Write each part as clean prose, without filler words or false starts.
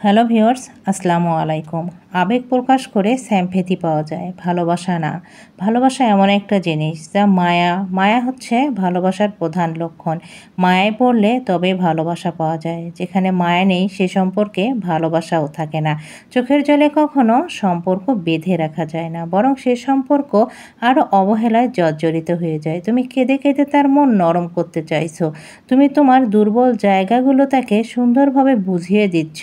Hello viewers, আসসালামু আলাইকুম। আবেগ প্রকাশ করে স্যাম্পেথি পাওয়া যায়, ভালোবাসা না। ভালোবাসা এমন একটা জিনিস যা মায়া হচ্ছে ভালোবাসার প্রধান লক্ষণ। মায়ায় পড়লে তবে ভালোবাসা পাওয়া যায়। যেখানে মায়া নেই সে সম্পর্কে ভালোবাসাও থাকে না। চোখের জলে কখনো সম্পর্ক বেঁধে রাখা যায় না, বরং সে সম্পর্ক আরও অবহেলায় জর্জরিত হয়ে যায়। তুমি কেঁদে কেঁদে তার মন নরম করতে চাইছো, তুমি তোমার দুর্বল জায়গাগুলো তাকে সুন্দরভাবে বুঝিয়ে দিচ্ছ,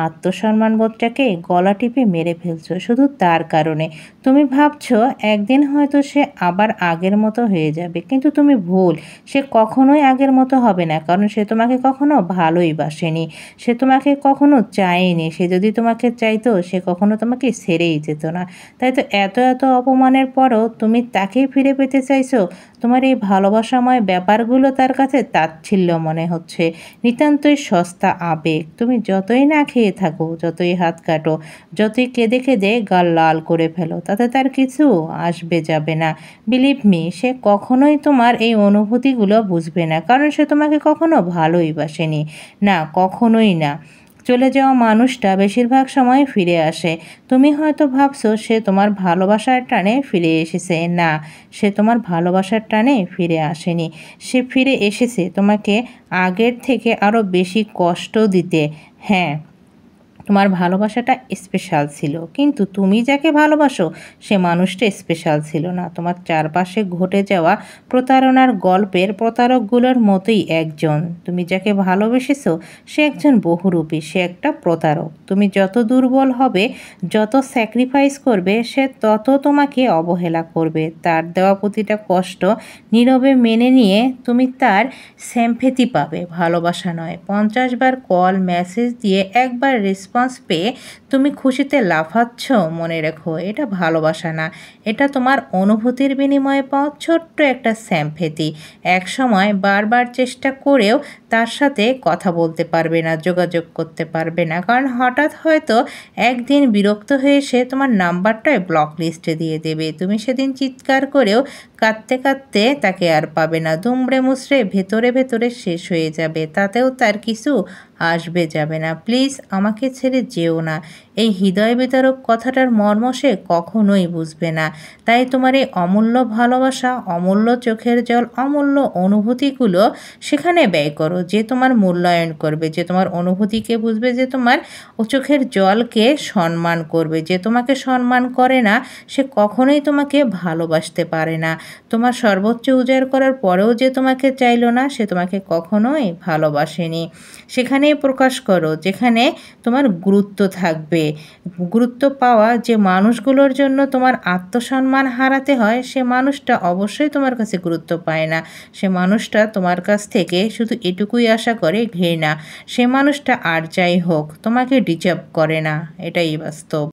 আত্মসম্মানবোধটাকে গলা টিপে মেরে ফেলছো শুধু তার কারণে। তুমি ভাবছো একদিন হয়তো সে আবার আগের মতো হয়ে যাবে, কিন্তু তুমি ভুল। সে কখনোই আগের মতো হবে না, কারণ সে তোমাকে কখনো ভালোই বাসেনি, সে তোমাকে কখনো চায়নি। সে যদি তোমাকে চাইতো সে কখনো তোমাকে ছেড়েই যেত না। তাই তো এত এত অপমানের পরও তুমি তাকেই ফিরে পেতে চাইছো। তোমার এই ভালোবাসাময় ব্যাপারগুলো তার কাছে তাচ্ছিল্য মনে হচ্ছে, নিতান্তই সস্তা আবেগ। তুমি যতই না খেয়ে থাকো, যতই হাত কাটো, যতই কেঁদে কেঁদে গাল লাল করে ফেলো, তাতে তার কিছু আসবে যাবে না। বিলিভ মি, সে কখনোই তোমার এই অনুভূতিগুলো বুঝবে না, কারণ সে তোমাকে কখনো ভালোই বাসেনি। না, কখনোই না। চলে যাওয়া মানুষটা বেশিরভাগ সময় ফিরে আসে। তুমি হয়তো ভাবছো সে তোমার ভালোবাসার টানে ফিরে এসেছে। না, সে তোমার ভালোবাসার টানে ফিরে আসেনি। সে ফিরে এসেছে তোমাকে আগের থেকে আরও বেশি কষ্ট দিতে। হ্যাঁ, তোমার ভালোবাসাটা স্পেশাল ছিল, কিন্তু তুমি যাকে ভালোবাসো সে মানুষটা স্পেশাল ছিল না। তোমার চারপাশে ঘটে যাওয়া প্রতারণার গল্পের প্রতারকগুলোর মতোই একজন। তুমি যাকে ভালোবেসেছো সে একজন বহুরূপী, সে একটা প্রতারক। তুমি যত দুর্বল হবে, যত স্যাক্রিফাইস করবে, সে তত তোমাকে অবহেলা করবে। তার দেওয়া প্রতিটা কষ্ট নীরবে মেনে নিয়ে তুমি তার সিম্প্যাথি পাবে, ভালোবাসা নয়। 50 বার কল মেসেজ দিয়ে একবার রেসপন্স পেয়ে তুমি খুশিতে লাফাচ্ছ, মনে রেখো এটা ভালোবাসা না, এটা তোমার অনুভূতির বিনিময়ে পাওয়া ছোট্ট একটা সিম্প্যাথি। এক সময় বারবার চেষ্টা করেও তার সাথে কথা বলতে পারবে না, যোগাযোগ করতে পারবে না, কারণ হঠাৎ হয়তো একদিন বিরক্ত হয়ে সে তোমার নাম্বারটাই ব্লক লিস্টে দিয়ে দেবে। তুমি সেদিন চিৎকার করেও কাঁদতে কাঁদতে তাকে আর পাবে না, দুমড়ে মুচড়ে ভেতরে ভেতরে শেষ হয়ে যাবে, তাতেও তার কিছু আসবে যাবে না। প্লিজ আমাকে ছেড়ে যেও না, এই হৃদয় বিতারক কথাটার মর্ম সে কখনোই বুঝবে না। তাই তোমার এই অমূল্য ভালোবাসা, অমূল্য চোখের জল, অমূল্য অনুভূতিগুলো সেখানে ব্যয় করো যে তোমার মূল্যায়ন করবে, যে তোমার অনুভূতিকে বুঝবে, যে তোমার ও চোখের জলকে সম্মান করবে। যে তোমাকে সম্মান করে না সে কখনোই তোমাকে ভালোবাসতে পারে না। তোমার সর্বোচ্চ উজাড় করার পরেও যে তোমাকে চাইলো না সে তোমাকে কখনোই ভালোবাসেনি। সেখানেই প্রকাশ করো যেখানে তোমার গুরুত্ব থাকবে। গুরুত্ব পাওয়া যে মানুষগুলোর জন্য তোমার আত্মসম্মান হারাতে হয়, সে মানুষটা অবশ্যই তোমার কাছে গুরুত্ব পায় না। সে মানুষটা তোমার কাছ থেকে শুধু এটুকুই আশা করে, ঘৃণা। সে মানুষটা আর যাই হোক তোমাকে ডিজার্ভ করে না, এটাই বাস্তব।